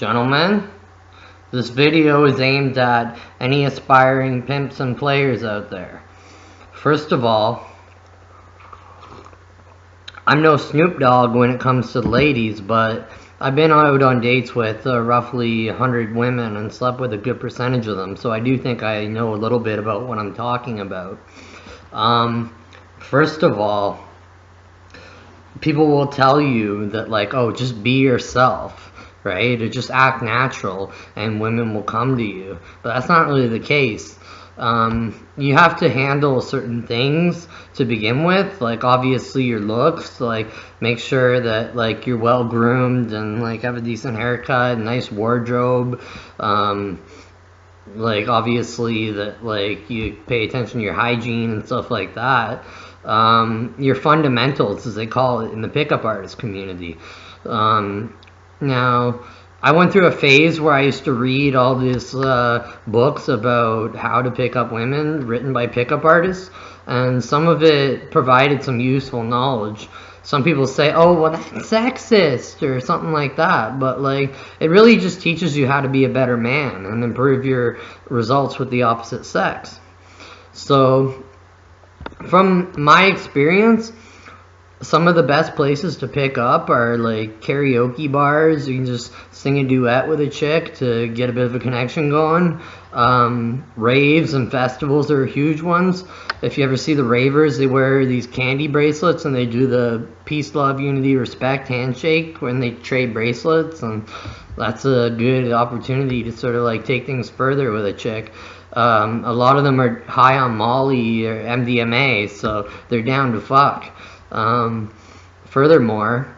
Gentlemen, this video is aimed at any aspiring pimps and players out there. First of all, I'm no Snoop Dogg when it comes to the ladies, but I've been out on dates with roughly 100 women and slept with a good percentage of them, so I do think I know a little bit about what I'm talking about. First of all, people will tell you that, like, oh, just be yourself, right? Or just act natural and women will come to you. But that's not really the case. You have to handle certain things to begin with, like obviously your looks, like make sure that like you're well groomed and like have a decent haircut, nice wardrobe, like obviously that like you pay attention to your hygiene and stuff like that. Your fundamentals, as they call it in the pickup artist community. Now, I went through a phase where I used to read all these books about how to pick up women written by pickup artists, and some of it provided some useful knowledge. Some people say, oh, well, that's sexist or something like that, but like it really just teaches you how to be a better man and improve your results with the opposite sex. So from my experience, some of the best places to pick up are like karaoke bars. You can just sing a duet with a chick to get a bit of a connection going. Raves and festivals are huge ones. If you ever see the ravers, they wear these candy bracelets and they do the peace, love, unity, respect handshake when they trade bracelets, and that's a good opportunity to sort of like take things further with a chick. A lot of them are high on Molly or MDMA, so they're down to fuck. Furthermore,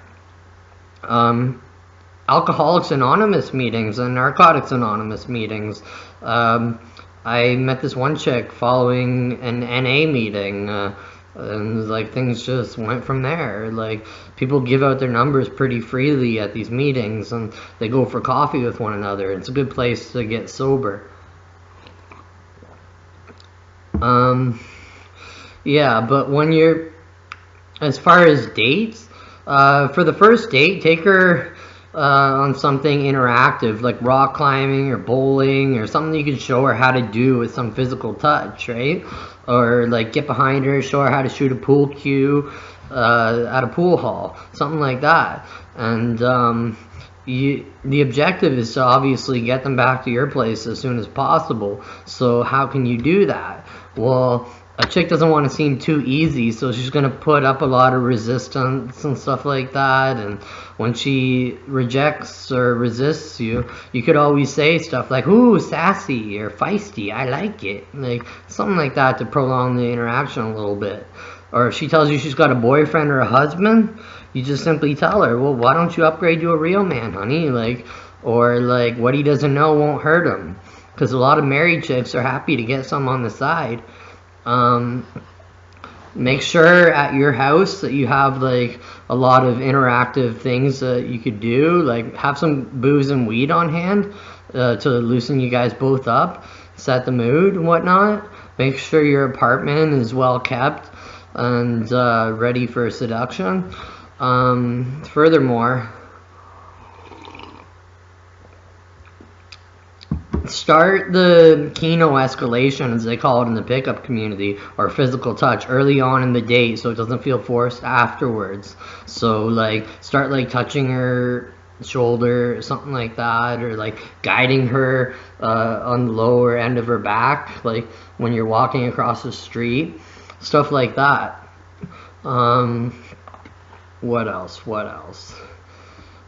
Alcoholics Anonymous meetings and Narcotics Anonymous meetings. I met this one chick following an NA meeting, and like things just went from there. Like people give out their numbers pretty freely at these meetings, and they go for coffee with one another. It's a good place to get sober. Yeah, but when you're, as far as dates, for the first date, take her on something interactive like rock climbing or bowling or something you can show her how to do with some physical touch, right? Or like get behind her, show her how to shoot a pool cue at a pool hall, something like that. And the objective is to obviously get them back to your place as soon as possible. So how can you do that? Well, a chick doesn't want to seem too easy, so she's going to put up a lot of resistance and stuff like that. And when she rejects or resists you, you could always say stuff like, ooh, sassy or feisty, I like it. Like something like that to prolong the interaction a little bit. Or if she tells you she's got a boyfriend or a husband, you just simply tell her, well, why don't you upgrade to a real man, honey? Like, or like what he doesn't know won't hurt him. Because a lot of married chicks are happy to get some on the side. Make sure at your house that you have like a lot of interactive things that you could do, like have some booze and weed on hand to loosen you guys both up, set the mood and whatnot. Make sure your apartment is well kept and ready for seduction. Furthermore, start the Kino escalation, as they call it in the pickup community, or physical touch early on in the date so it doesn't feel forced afterwards. So like start like touching her shoulder or something like that, or like guiding her on the lower end of her back, like when you're walking across the street, stuff like that. What else?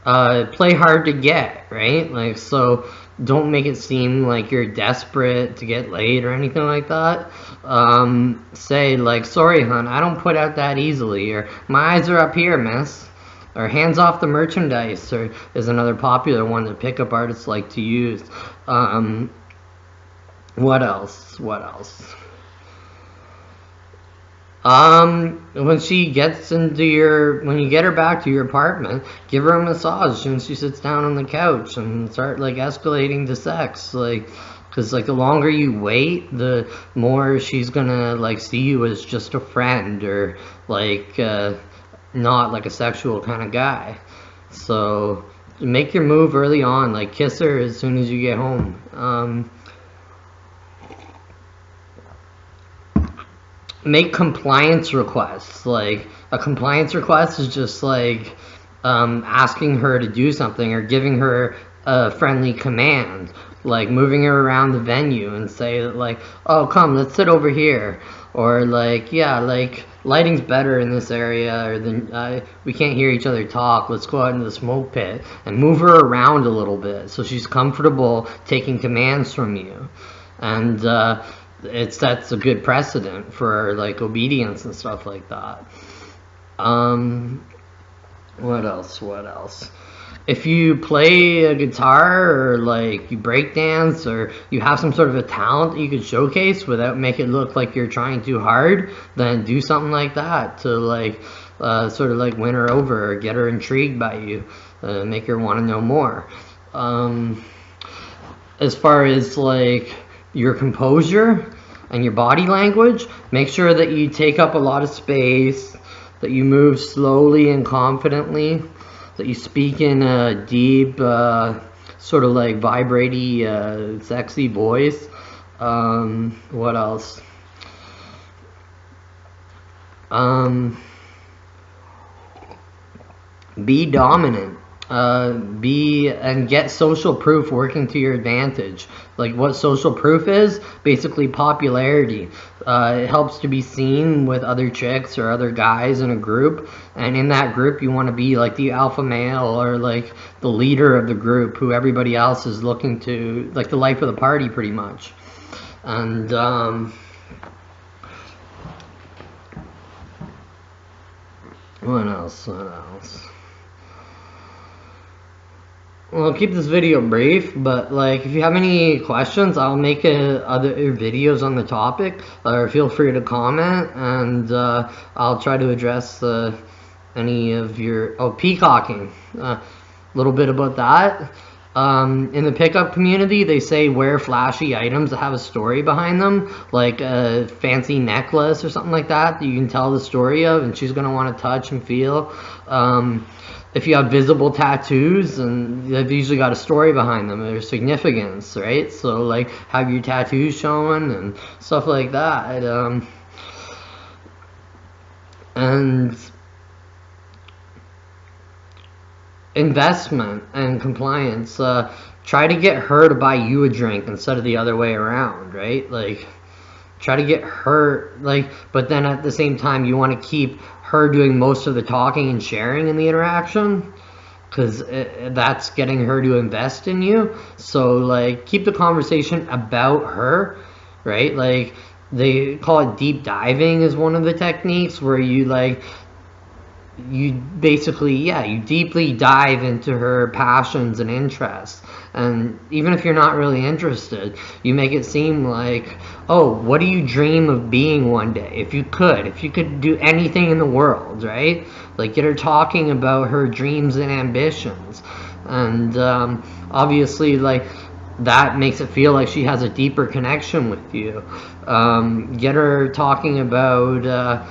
Play hard to get, right? Like, so don't make it seem like you're desperate to get laid or anything like that. Say like, sorry hun, I don't put out that easily, or my eyes are up here, miss, or hands off the merchandise, or is another popular one that pickup artists like to use. What else? When she gets when you get her back to your apartment, give her a massage when she sits down on the couch and start like escalating to sex, like, because like the longer you wait, the more she's gonna like see you as just a friend or like not like a sexual kind of guy. So make your move early on, like kiss her as soon as you get home. Make compliance requests. Like a compliance request is just like asking her to do something or giving her a friendly command, like moving her around the venue and say like, oh, come, let's sit over here, or like, yeah, like lighting's better in this area, or then we can't hear each other talk, let's go out into the smoke pit, and move her around a little bit so she's comfortable taking commands from you. And it sets a good precedent for like obedience and stuff like that. What else? If you play a guitar, or like you break dance, or you have some sort of a talent that you could showcase without make it look like you're trying too hard, then do something like that to like sort of like win her over or get her intrigued by you, make her want to know more. As far as like your composure and your body language, make sure that you take up a lot of space, that you move slowly and confidently, that you speak in a deep, sort of like vibraty, sexy voice. What else? Be dominant. And get social proof working to your advantage. Like what social proof is? Basically popularity. It helps to be seen with other chicks or other guys in a group, and in that group you want to be like the alpha male, or like the leader of the group who everybody else is looking to, like the life of the party pretty much. And what else? Well, I'll keep this video brief, but like if you have any questions, I'll make other videos on the topic, or feel free to comment, and I'll try to address any of your... Oh, peacocking. A little bit about that. In the pickup community, they say wear flashy items that have a story behind them, like a fancy necklace or something like that you can tell the story of, and she's going to want to touch and feel. If you have visible tattoos, and they've usually got a story behind them, there's significance, right? So like have your tattoos showing and stuff like that. And investment and compliance. Try to get her to buy you a drink instead of the other way around, right? Like try to get her, like, but then at the same time you want to keep her doing most of the talking and sharing in the interaction, because that's getting her to invest in you. So like keep the conversation about her, right? Like they call it deep diving is one of the techniques, where you like you basically, yeah, you deeply dive into her passions and interests. And even if you're not really interested, you make it seem like, oh, what do you dream of being one day? If you could do anything in the world, right? Like get her talking about her dreams and ambitions. And obviously, like, that makes it feel like she has a deeper connection with you. Get her talking about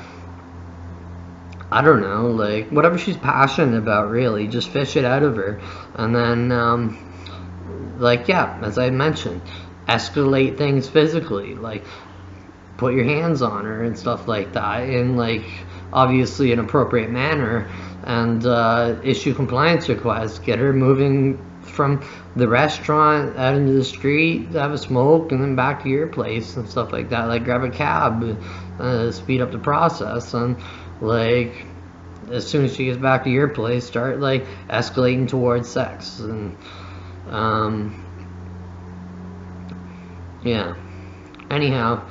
I don't know, like whatever she's passionate about, really. Just fish it out of her. And then like, yeah, as I mentioned, escalate things physically, like put your hands on her and stuff like that in like obviously an appropriate manner, and issue compliance requests. Get her moving from the restaurant out into the street, have a smoke, and then back to your place and stuff like that. Like grab a cab, speed up the process. And like as soon as she gets back to your place, start like escalating towards sex. And yeah, anyhow,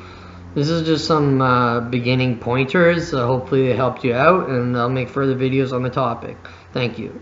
this is just some beginning pointers. Hopefully they helped you out, and I'll make further videos on the topic. Thank you.